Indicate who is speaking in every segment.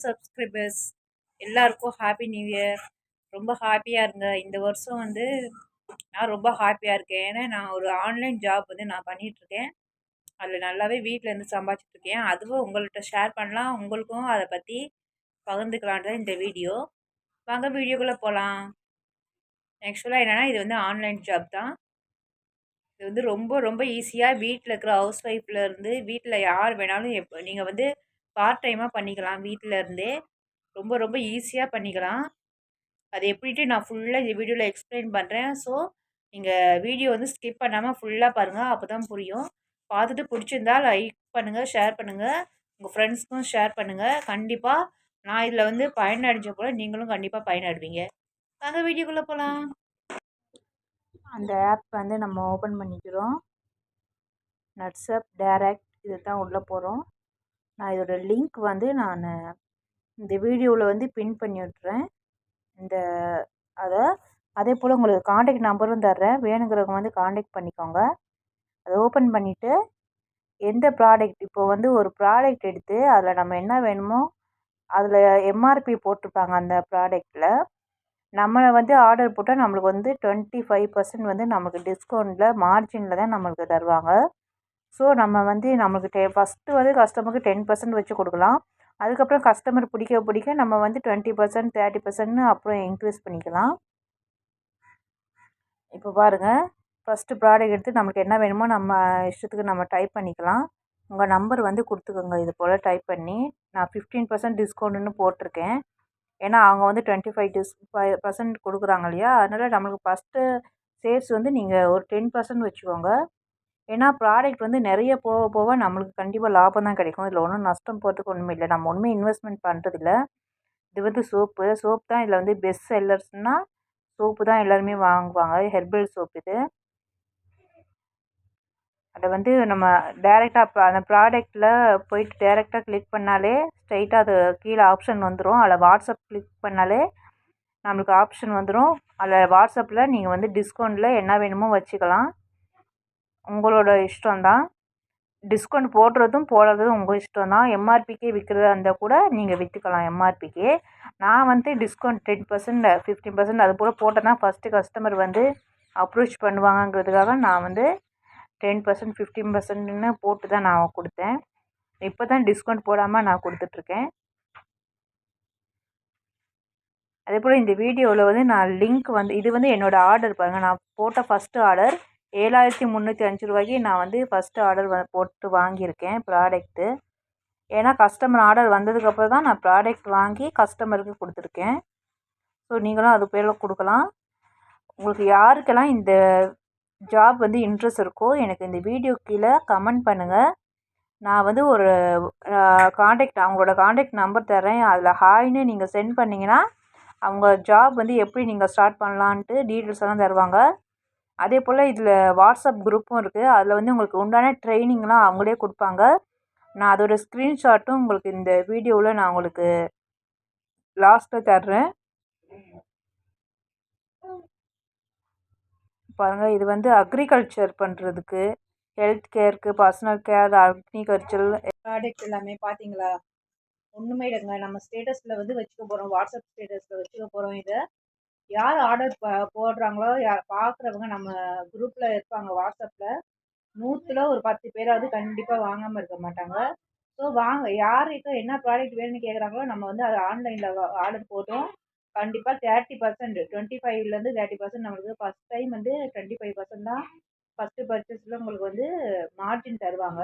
Speaker 1: Subscribers எல்லாருக்கும் happy new year. ரொம்ப ஹாப்பியாக இருங்க. இந்த வருஷம் வந்து நான் ரொம்ப ஹாப்பியாக இருக்கேன். ஏன்னா நான் ஒரு ஆன்லைன் ஜாப் வந்து நான் பண்ணிகிட்ருக்கேன். அதில் நல்லாவே வீட்டிலேருந்து சம்பாதிச்சிட்ருக்கேன். அதுவும் உங்கள்கிட்ட ஷேர் பண்ணலாம், உங்களுக்கும் அதை பற்றி பகிர்ந்துக்கலான் தான் இந்த வீடியோ. வாங்க வீடியோக்குள்ளே போகலாம். ஆக்சுவலாக என்னென்னா இது வந்து ஆன்லைன் ஜாப் தான். இது வந்து ரொம்ப ரொம்ப ஈஸியாக வீட்டில் இருக்கிற ஹவுஸ் ஒய்ஃப்லேருந்து வீட்டில் யார் வேணாலும் நீங்கள் வந்து பார்ட் டைமாக பண்ணிக்கலாம் வீட்டில் இருந்தே. ரொம்ப ரொம்ப ஈஸியாக பண்ணிக்கலாம். அது எப்படின்ட்டு நான் ஃபுல்லாக இந்த வீடியோவில் எக்ஸ்பிளைன் பண்ணுறேன். ஸோ நீங்கள் வீடியோ வந்து ஸ்கிப் பண்ணாமல் ஃபுல்லாக பாருங்கள். அப்போ தான் புரியும். பார்த்துட்டு பிடிச்சிருந்தா லைக் பண்ணுங்கள், ஷேர் பண்ணுங்கள், உங்கள் ஃப்ரெண்ட்ஸ்க்கும் ஷேர் பண்ணுங்கள். கண்டிப்பாக நான் இதில் வந்து பயனடைஞ்ச போல நீங்களும் கண்டிப்பாக பயனடைவீங்க. வாங்க வீடியோக்குள்ளே போகலாம். அந்த ஆப் வந்து நம்ம ஓப்பன் பண்ணிக்கிறோம். நட்ஸ்அப் டைரக்ட் இது தான் உள்ளே போகிறோம். நான் இதோட லிங்க் வந்து நான் இந்த வீடியோவில் வந்து பின் பண்ணி விட்டுறேன். இந்த அதை அதே போல் உங்களுக்கு காண்டாக்ட் நம்பரும் தர்றேன். வேணுங்கிறவங்க வந்து காண்டாக்ட் பண்ணிக்கோங்க. அதை ஓப்பன் பண்ணிவிட்டு எந்த ப்ராடக்ட் இப்போ வந்து ஒரு ப்ராடக்ட் எடுத்து அதில் நம்ம என்ன வேணுமோ அதில் எம்ஆர்பி போட்டிருப்பாங்க. அந்த ப்ராடக்டில் நம்மளை வந்து ஆர்டர் போட்டால் நம்மளுக்கு வந்து 25% வந்து நமக்கு டிஸ்கவுண்ட்டில் மார்ஜினில் தான் நம்மளுக்கு தருவாங்க. ஸோ நம்ம வந்து நம்மளுக்கு ஃபஸ்ட்டு வந்து கஸ்டமருக்கு 10% வச்சு கொடுக்கலாம். அதுக்கப்புறம் கஸ்டமர் பிடிக்க நம்ம வந்து 20%, 30%ன்னு அப்புறம் இன்க்ரீஸ் பண்ணிக்கலாம். இப்போ பாருங்கள், ஃபஸ்ட்டு ப்ராடக்ட் எடுத்து நம்மளுக்கு என்ன வேணுமோ நம்ம இஷ்டத்துக்கு நம்ம டைப் பண்ணிக்கலாம். உங்கள் நம்பர் வந்து கொடுத்துக்கோங்க. இது போல் டைப் பண்ணி நான் 15% டிஸ்கவுண்ட்டுன்னு போட்டிருக்கேன். ஏன்னா அவங்க வந்து 25% கொடுக்குறாங்க இல்லையா, அதனால் நம்மளுக்கு ஃபஸ்ட்டு சேல்ஸ் வந்து நீங்கள் ஒரு 10% வச்சுக்கோங்க. ஏன்னா ப்ராடக்ட் வந்து நிறைய போக போக நம்மளுக்கு கண்டிப்பாக லாபம் தான் கிடைக்கும். இதில் ஒன்றும் நஷ்டம் போகிறதுக்கு ஒன்றுமே இல்லை. நம்ம ஒன்றுமே இன்வெஸ்ட்மெண்ட் பண்ணுறதில்ல. இது வந்து சோப் தான் இதில் வந்து பெஸ்ட் செல்லர்ஸ்னால் சோப்பு தான் எல்லாருமே வாங்குவாங்க. ஹெர்பல் சோப் இது. அதை வந்து நம்ம டேரெக்டாக அந்த ப்ராடக்டில் போயிட்டு டேரெக்டாக கிளிக் பண்ணாலே ஸ்ட்ரைட்டாக அது கீழே ஆப்ஷன் வந்துடும். அதில் வாட்ஸ்அப் கிளிக் பண்ணாலே நம்மளுக்கு ஆப்ஷன் வந்துடும். அதில் வாட்ஸ்அப்பில் நீங்கள் வந்து டிஸ்கவுண்ட்டில் என்ன வேணுமோ வச்சுக்கலாம். உங்களோட இஷ்டம்தான். டிஸ்கவுண்ட் போடுறதும் போடுறதும் உங்கள் இஷ்டம் தான். எம்ஆர்பிக்கே விற்கிறதா இருந்தால் கூட நீங்கள் விற்றுக்கலாம் எம்ஆர்பிக்கே. நான் வந்து டிஸ்கவுண்ட் 10%, 15% அது போல் போட்டால் தான் ஃபஸ்ட்டு கஸ்டமர் வந்து அப்ரோச் பண்ணுவாங்கங்கிறதுக்காக நான் வந்து 10%, 15%ன்னு போட்டு தான் நான் கொடுத்தேன். இப்போ தான் டிஸ்கவுண்ட் போடாமல் நான் கொடுத்துட்ருக்கேன். அதே போல் இந்த வீடியோவில் வந்து நான் லிங்க் வந்து இது வந்து என்னோடய ஆர்டர் பாருங்கள். நான் போட்ட ஃபஸ்ட்டு ஆர்டர் 7305 ரூபாய்க்கு நான் வந்து ஃபஸ்ட்டு ஆர்டர் போட்டு வாங்கியிருக்கேன் ப்ராடக்ட்டு. ஏன்னா கஸ்டமர் ஆர்டர் வந்ததுக்கப்புறம் தான் நான் ப்ராடக்ட் வாங்கி கஸ்டமருக்கு கொடுத்துருக்கேன். ஸோ நீங்களும் அது பேரில் கொடுக்கலாம். உங்களுக்கு யாருக்கெல்லாம் இந்த ஜாப் வந்து இன்ட்ரெஸ்ட் இருக்கோ எனக்கு இந்த வீடியோ கீழே கமெண்ட் பண்ணுங்கள். நான் வந்து ஒரு அவங்களோட காண்டாக்ட் நம்பர் தரேன். அதில் ஹாய்னு நீங்கள் சென்ட் பண்ணிங்கன்னா அவங்க ஜாப் வந்து எப்படி நீங்கள் ஸ்டார்ட் பண்ணலான்ட்டு டீட்டெயில்ஸ் எல்லாம் தருவாங்க. அதே போல் இதில் வாட்ஸ்அப் குரூப்பும் இருக்குது. அதில் வந்து உங்களுக்கு உண்டான ட்ரைனிங்லாம் அவங்களே கொடுப்பாங்க. நான் அதோட ஸ்க்ரீன்ஷாட்டும் உங்களுக்கு இந்த வீடியோவில் நான் உங்களுக்கு லாஸ்ட்டில் தர்றேன். பாருங்கள், இது வந்து அக்ரிகல்ச்சர் பண்ணுறதுக்கு, ஹெல்த் கேருக்கு, பர்சனல் கேர், அக்ரிகல்ச்சர் ப்ராடக்ட் எல்லாமே பார்த்தீங்களா? ஒன்றுமே இல்லைங்க. நம்ம ஸ்டேட்டஸில் வந்து வச்சுக்க போகிறோம். வாட்ஸ்அப் ஸ்டேட்டஸில் வச்சுக்க போகிறோம். இதை யார் ஆர்டர் போடுறாங்களோ பார்க்குறவங்க நம்ம குரூப்பில் இருப்பாங்க வாட்ஸ்அப்பில். 100ல் ஒரு 10 பேராவது கண்டிப்பாக வாங்காமல் இருக்க மாட்டாங்க. ஸோ வாங்க, யாருக்கு என்ன ப்ராடக்ட் வேணும்னு கேட்குறாங்களோ நம்ம வந்து அதை ஆன்லைனில் ஆர்டர் போட்டோம். கண்டிப்பாக 30%, 25லேருந்து 30% நம்மளுக்கு ஃபஸ்ட் டைம் வந்து 25% தான் ஃபஸ்ட்டு பர்ச்சேஸில் உங்களுக்கு வந்து மார்ஜின் தருவாங்க.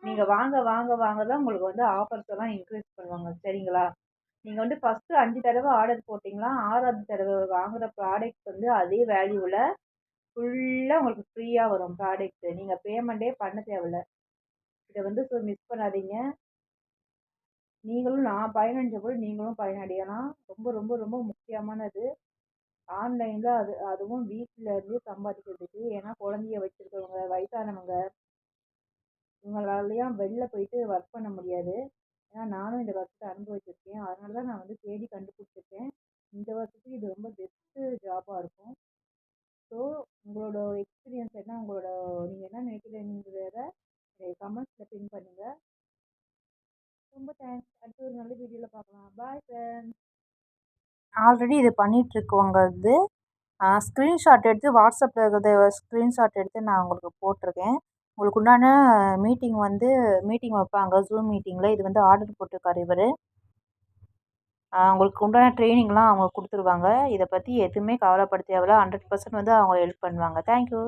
Speaker 1: நீங்கள் வாங்க வாங்க வாங்க தான் உங்களுக்கு வந்து ஆஃபர்ஸ் எல்லாம் இன்க்ரீஸ் பண்ணுவாங்க. சரிங்களா? நீங்கள் வந்து ஃபஸ்ட்டு 5 தடவை ஆர்டர் போட்டிங்களா, 6வது தடவை வாங்குகிற ப்ராடக்ட் வந்து அதே வேல்யூவில் ஃபுல்லாக உங்களுக்கு ஃப்ரீயாக வரும் ப்ராடக்ட்டு. நீங்கள் பேமெண்ட்டே பண்ண தேவையில்ல. இதை வந்து மிஸ் பண்ணாதீங்க. நீங்களும் நான் பயனடைஞ்ச போது நீங்களும் பயனடையலாம். ரொம்ப ரொம்ப ரொம்ப முக்கியமானது ஆன்லைனில். அதுவும் வீட்டில் இருந்து சம்பாதிக்கிறதுக்கு. ஏன்னா குழந்தைய வச்சுருக்கவங்க, வயசானவங்க, இவங்களாலையும் வெளில போயிட்டு ஒர்க் பண்ண முடியாது. ஏன்னா நானும் இந்த கஷ்டத்தை அனுபவிச்சிருக்கேன். அதனால தான் நான் வந்து தேடி கண்டுபிடிச்சிருக்கேன். இந்த வருஷத்துக்கு இது ரொம்ப பெஸ்ட்டு ஜாபாக இருக்கும். ஸோ உங்களோட எக்ஸ்பீரியன்ஸ் என்ன, நீங்கள் என்ன நினைக்கிறீங்கிறத கமெண்ட்ஸில் பின் பண்ணுங்கள். ரொம்ப தேங்க்ஸ். அடுத்து ஒரு நல்ல வீடியோவில் பார்க்கலாம். Bye friends. ஆல்ரெடி இது பண்ணிகிட்ருக்கவங்க வந்து ஸ்க்ரீன்ஷாட் எடுத்து வாட்ஸ்அப்பில் இருக்கிறத ஸ்க்ரீன்ஷாட் எடுத்து நான் உங்களுக்கு போட்டிருக்கேன். உங்களுக்கு உண்டான மீட்டிங் வைப்பாங்க ஜூம் மீட்டிங்கில். இது வந்து ஆர்டர் போட்டிருக்காரு இவர். உங்களுக்கு உண்டான ட்ரைனிங்லாம் அவங்க கொடுத்துருவாங்க. இதை பற்றி எதுவுமே கவலைப்பட தேவையில்ல. 100% வந்து அவங்க ஹெல்ப் பண்ணுவாங்க. தேங்க்யூ.